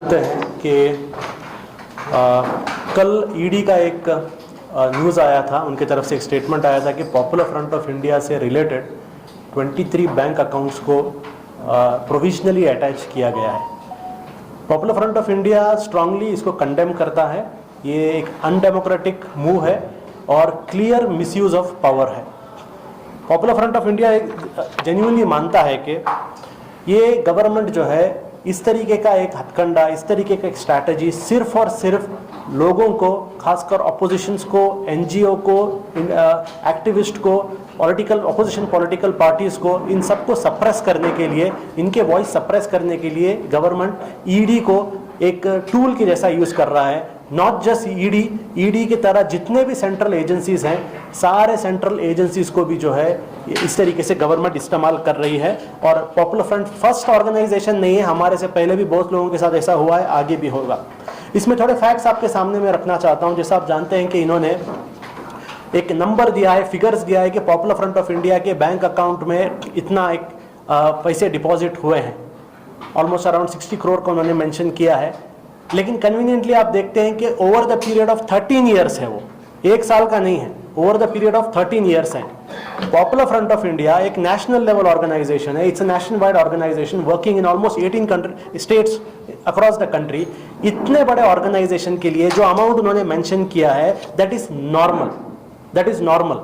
हैं कि कल ईडी का एक न्यूज़ आया था, उनके तरफ से एक स्टेटमेंट आया था कि पॉपुलर फ्रंट ऑफ इंडिया से रिलेटेड 23 बैंक अकाउंट्स को प्रोविजनली अटैच किया गया है। Popular Front of India strongly इसको कंडेम करता है। ये एक अनडेमोक्रेटिक मूव है और क्लियर मिसयूज ऑफ पावर है। Popular Front of India genuinely मानता है कि ये गवर्नमेंट जो है इस तरीके का एक हथकंडा, इस तरीके का एक स्ट्रैटेजी सिर्फ और सिर्फ लोगों को, खासकर ऑपोजिशंस को, एनजीओ को, एक्टिविस्ट को, ऑपोजिशन पॉलिटिकल पार्टीज को, इन सबको सप्रेस करने के लिए, इनके वॉइस सप्रेस करने के लिए गवर्नमेंट ईडी को एक टूल के जैसा यूज कर रहा है। नॉट जस्ट ईडी की तरह जितने भी सेंट्रल एजेंसीज हैं, सारे सेंट्रल एजेंसीज को भी जो है इस तरीके से गवर्नमेंट इस्तेमाल कर रही है। और पॉपुलर फ्रंट फर्स्ट ऑर्गेनाइजेशन नहीं है, हमारे से पहले भी बहुत लोगों के साथ ऐसा हुआ है, आगे भी होगा। इसमें थोड़े फैक्ट्स आपके सामने मैं रखना चाहता हूं। जैसा आप जानते हैं कि इन्होंने एक नंबर दिया है, फिगर्स दिया है कि पॉपुलर फ्रंट ऑफ इंडिया के बैंक अकाउंट में इतना एक पैसे डिपॉजिट हुए हैं। ऑलमोस्ट अराउंड 60 करोड़ का उन्होंने मेंशन किया है। लेकिन कन्वीनियंटली आप देखते हैं कि over the period of 13 years है, वो एक साल का नहीं है, over the period of 13 years है। पॉपुलर फ्रंट ऑफ इंडिया एक नेशनल लेवल ऑर्गेनाइजेशन है, it's a national wide organization working in almost 18 states across the country. इतने बड़े ऑर्गेनाइजेशन के लिए जो अमाउंट उन्होंने मेंशन किया है दैट इज नॉर्मल,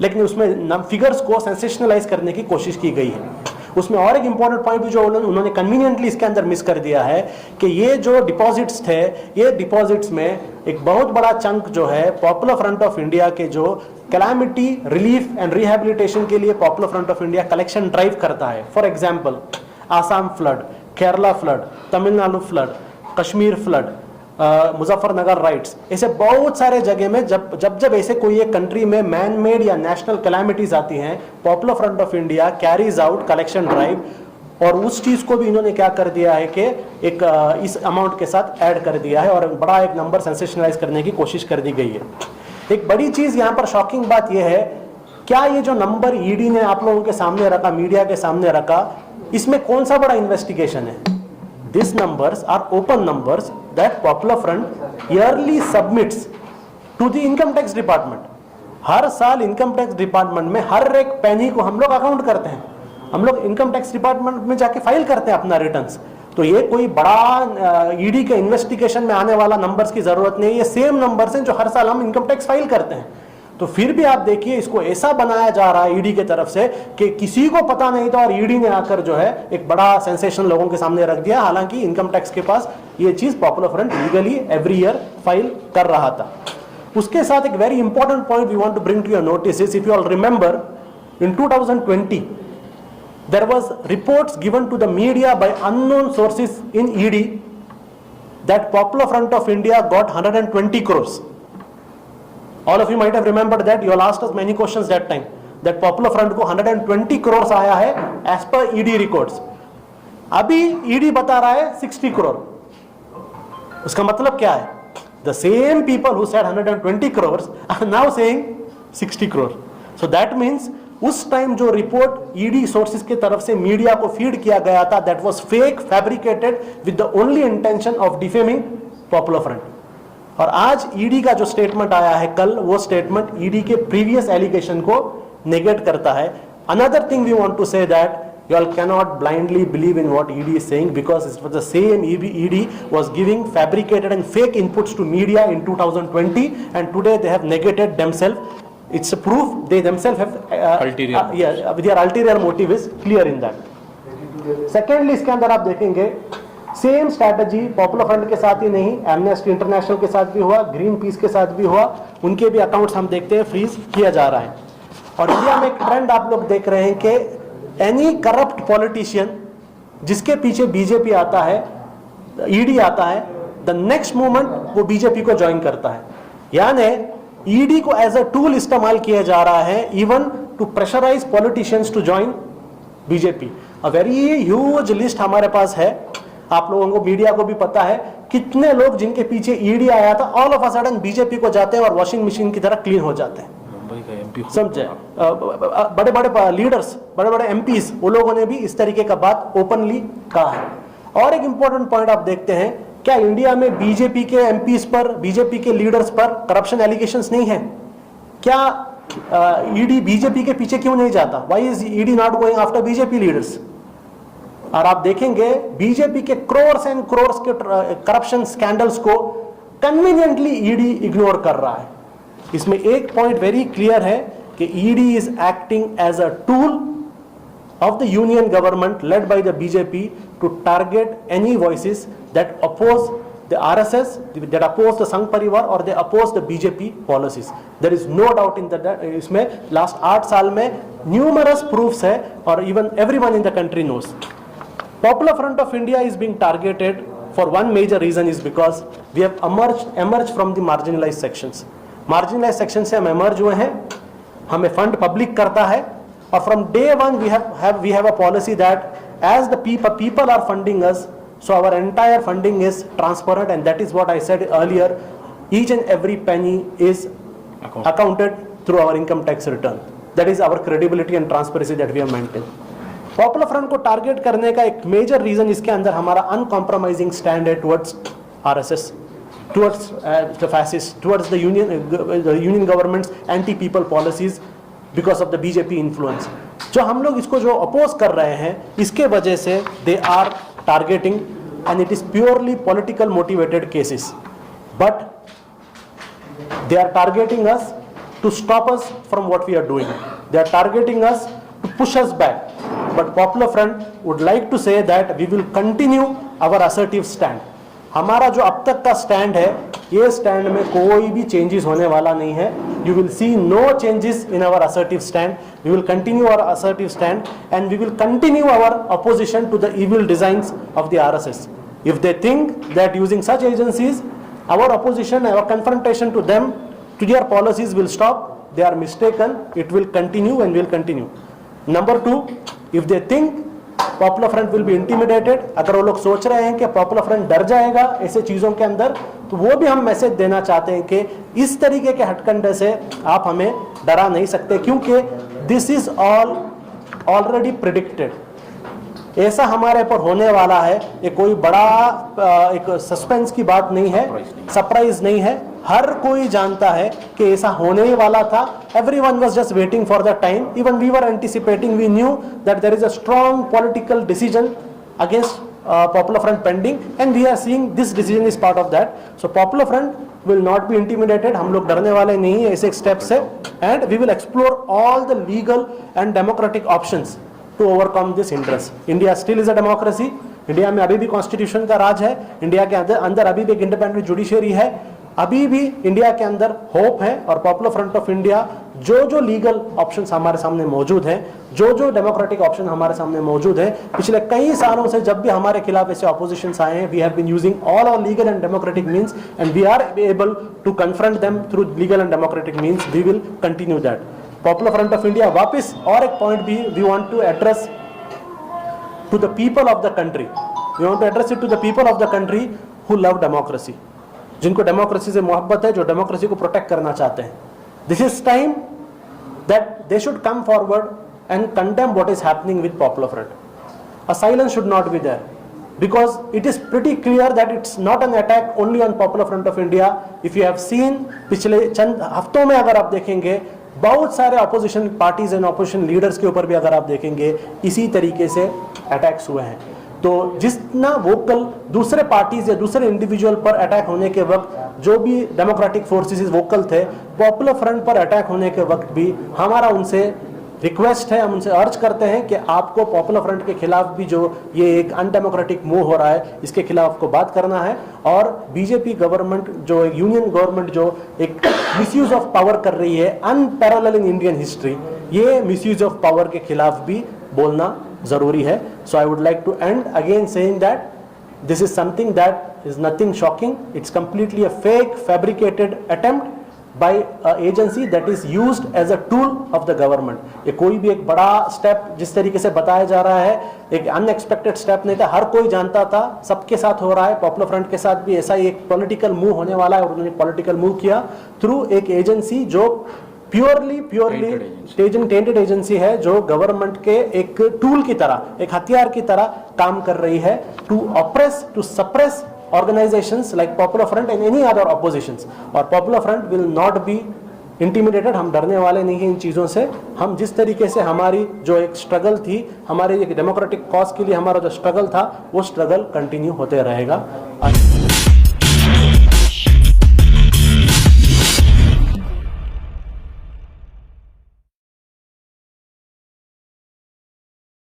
लेकिन उसमें फिगर्स को सेंसेशनलाइज करने की कोशिश की गई है। उसमें और एक इंपॉर्टेंट पॉइंट भी जो उन्होंने कन्वीनियंटली इसके अंदर मिस कर दिया है कि ये जो डिपॉजिट्स थे, ये डिपॉजिट्स में एक बहुत बड़ा चंक जो है पॉपुलर फ्रंट ऑफ इंडिया के जो कैलामिटी रिलीफ एंड रिहैबिलिटेशन के लिए popular Front of India collection drive करता है। For example Assam flood, Kerala flood, Tamil Nadu flood, Kashmir flood, Muzaffarnagar rights, ऐसे बहुत सारे जगह में जब ऐसे कोई एक कंट्री में मैन मेड या नेशनल कैलामिटीज आती हैं, popular Front of India carries out collection drive. और उस चीज को भी इन्होंने क्या कर दिया है कि एक इस अमाउंट के साथ ऐड कर दिया है और बड़ा एक नंबर सेंसेशनलाइज करने की कोशिश कर दी गई है। एक बड़ी चीज यहाँ पर शॉकिंग बात यह है, क्या ये जो नंबर ईडी ने आप लोगों के सामने रखा, मीडिया के सामने रखा, इसमें कौन सा बड़ा इन्वेस्टिगेशन है? These numbers are open numbers that Popular Front yearly submits to the Income Tax Department. हर साल इनकम टैक्स डिपार्टमेंट में हर एक पैनी को हम लोग अकाउंट करते हैं, हम लोग इनकम टैक्स डिपार्टमेंट में जाके फाइल करते हैं अपना रिटर्न्स। तो ये कोई बड़ा ईडी के इन्वेस्टिगेशन में आने वाला नंबर्स की जरूरत नहीं है, ये सेम नंबर्स हैं जो हर साल हम इनकम टैक्स फाइल करते हैं। तो फिर भी आप देखिए इसको ऐसा बनाया जा रहा है ईडी की तरफ से कि किसी को पता नहीं था और ईडी ने आकर जो है एक बड़ा सेंसेशन लोगों के सामने रख दिया। हालांकि इनकम टैक्स के पास ये चीज Popular Front legally every year file कर रहा था। उसके साथ एक very important point we want to bring to your notice is, if you all remember, in 2020 there was reports given to the media by unknown sources in ED that Popular Front of India got 120 crores. All of you might have remembered that. You all asked us many questions that time that Popular Front को 120 crores आया है as per ED records. अभी ED बता रहा है 60 करोड़। उसका मतलब क्या है? The same people who said 120 crores are now saying 60 crore. So that means उस टाइम जो रिपोर्ट ईडी सोर्सेज के तरफ से मीडिया को फीड किया गया था, that was fake, fabricated with the only intention of defaming popular front. और आज ईडी का जो स्टेटमेंट आया है कल, वो स्टेटमेंट ईडी के प्रीवियस एलिगेशन को नेगेट करता है। Another thing we want to say that you all cannot blindly believe in what ED is saying, because it was the same ED was giving fabricated and fake inputs to media in 2020 and today they have negated themselves. It's a proof they themselves have ulterior their ulterior motive is clear in that. Secondly, इसके अंदर आप देखेंगे same strategy popular front के साथ ही नहीं, amnesty international के साथ भी हुआ, ग्रीन पीस के साथ भी हुआ। उनके भी अकाउंट्स हम देखते हैं फ्रीज किया जा रहा है। और इंडिया में एक ट्रेंड आप लोग देख रहे हैं कि एनी करप्ट पॉलिटिशियन जिसके पीछे बीजेपी आता है, ईडी आता है, द नेक्स्ट मोमेंट वो बीजेपी को ज्वाइन करता है। यानी ईडी को एज अ टूल इस्तेमाल किया जा रहा है even to pressurise politicians to join BJP. A very huge list हमारे पास है, आप लोगों को, मीडिया को भी पता है कितने लोग जिनके पीछे ईडी आया था all of a sudden BJP को जाते हैं और वॉशिंग मशीन की तरह क्लीन हो जाते हैं। समझे? बड़े बड़े लीडर्स, बड़े बड़े एमपीज, वो लोगों ने भी इस तरीके का बात ओपनली कहा है। और एक इंपॉर्टेंट पॉइंट आप देखते हैं, क्या इंडिया में बीजेपी के एमपीज पर, बीजेपी के लीडर्स पर करप्शन एलिगेशंस नहीं है? क्या ईडी बीजेपी के पीछे क्यों नहीं जाता? Why is ED not going after BJP leaders? और आप देखेंगे बीजेपी के क्रोर्स एंड क्रोर्स के करप्शन स्कैंडल्स को कन्वीनियंटली ईडी इग्नोर कर रहा है। इसमें एक पॉइंट वेरी क्लियर है कि ED is acting as a tool of the union government led by the BJP to target any voices that oppose the RSS, that oppose the Sangh Parivar or they oppose the BJP policies. There is no doubt in that. इसमें last 8 साल में numerous proofs है और even everyone in the country knows. Popular Front of India is being targeted for one major reason is because we have emerged from the marginalized sections. Marginalized sections से हम emerge हुए हैं, हमें fund public करता है, और from day one we have a policy that as the people are funding us, so our entire funding is transparent, and that is what I said earlier, each and every penny is accounted through our income tax return. That is our credibility and transparency that we have maintained. Popular Front को target करने का एक major reason इसके अंदर हमारा uncompromising stand है towards RSS, towards the fascist, towards the union governments anti people policies because of the BJP influence. जो हम लोग इसको जो अपोज कर रहे हैं, इसके वजह से they are targeting and it is purely political motivated cases, but they are targeting us to stop us from what we are doing. They are targeting us to push us back. But Popular Front would like to say that we will continue our assertive stand. हमारा जो अब तक का stand है, ये stand में कोई भी चेंजेस होने वाला नहीं है. You will see no changes in our assertive stand. We will continue our assertive stand and we will continue our opposition to the evil designs of the RSS. If they think that using such agencies, our opposition, our confrontation to them, to their policies will stop, they are mistaken. It will continue and will continue. Number two, if they think Popular Front will be intimidated, अगर वो लोग सोच रहे हैं कि Popular Front डर जाएगा ऐसे चीज़ों के अंदर, तो वो भी हम मैसेज देना चाहते हैं कि इस तरीके के हटकंडे से आप हमें डरा नहीं सकते, क्योंकि this is all already predicted. ऐसा हमारे पर होने वाला है. ये कोई बड़ा एक सस्पेंस की बात नहीं है, सरप्राइज नहीं है. हर कोई जानता है कि ऐसा होने ही वाला था. Everyone was just waiting for the time. Even we were anticipating. We knew that there is a strong political decision against Popular Front pending, and we are seeing this decision is part of that. So Popular Front will not be intimidated. हम लोग डरने वाले नहीं है ऐसे step से, and we will explore all the legal and democratic options to overcome this hindrance. India still is a democracy. India में अभी भी कॉन्स्टिट्यूशन का राज है. इंडिया के अंदर अभी भी एक इंडिपेंडेंट जुडिशरी है. अभी भी इंडिया के अंदर होप है. और पॉपुलर फ्रंट ऑफ इंडिया जो लीगल ऑप्शंस हमारे सामने मौजूद हैं, जो डेमोक्रेटिक ऑप्शन हमारे सामने मौजूद है, पिछले कई सालों से जब भी हमारे खिलाफ ऐसे ऑपोजिशंस आए हैं, we have been using all our legal and democratic means and we are able to confront them through legal and democratic means. We will continue that. Popular Front of India वापस और एक point भी we want to address to the people of the country. We want to address it to the people of the country who love democracy. जिनको democracy से मोहब्बत है, जो democracy को प्रोटेक्ट करना चाहते हैं. This is time that they should come forward and condemn what is happening with Popular Front. A silence should not be there, because it is pretty clear that it's not an attack only on Popular Front of India. If you have seen पिछले चंद हफ्तों में अगर आप देखेंगे, बहुत सारे opposition parties and opposition leaders के ऊपर भी अगर आप देखेंगे इसी तरीके से अटैक्स हुए हैं. तो जितना वोकल दूसरे पार्टीज या दूसरे इंडिविजुअल पर अटैक होने के वक्त जो भी डेमोक्रेटिक फोर्सेस वोकल थे, पॉपुलर फ्रंट पर अटैक होने के वक्त भी हमारा उनसे रिक्वेस्ट है, हम उनसे अर्ज करते हैं कि आपको पॉपुलर फ्रंट के खिलाफ भी जो ये एक अनडेमोक्रेटिक मूव हो रहा है, इसके खिलाफ आपको बात करना है. और बीजेपी गवर्नमेंट जो यूनियन गवर्नमेंट जो एक मिसयूज ऑफ पावर कर रही है अनपैरेलल इन इंडियन हिस्ट्री, ये मिसयूज ऑफ पावर के खिलाफ भी बोलना जरूरी है. So I would like to end again saying that this is something that is nothing shocking. It's completely a fake fabricated attempt by agency that is used as a tool of the government. ये कोई भी एक बड़ा step जिस तरीके से बताया जा रहा है, एक अनएक्सपेक्टेड स्टेप नहीं था. हर कोई जानता था, सबके साथ हो रहा है. पॉपुलर फ्रंट के साथ भी ऐसा ही एक पॉलिटिकल मूव होने वाला है और उन्होंने पॉलिटिकल मूव किया थ्रू एक एजेंसी जो प्योरली टेंटेड एजेंसी है जो गवर्नमेंट के एक टूल की तरह, एक हथियार की तरह काम कर रही है to oppress, to suppress organizations like Popular Front and any other oppositions. और Popular Front will not be intimidated. हम डरने वाले नहीं हैं इन चीज़ों से. हम जिस तरीके से हमारी जो एक स्ट्रगल थी, हमारे एक डेमोक्रेटिक कॉज के लिए हमारा जो स्ट्रगल था, वो स्ट्रगल कंटिन्यू होते रहेगा.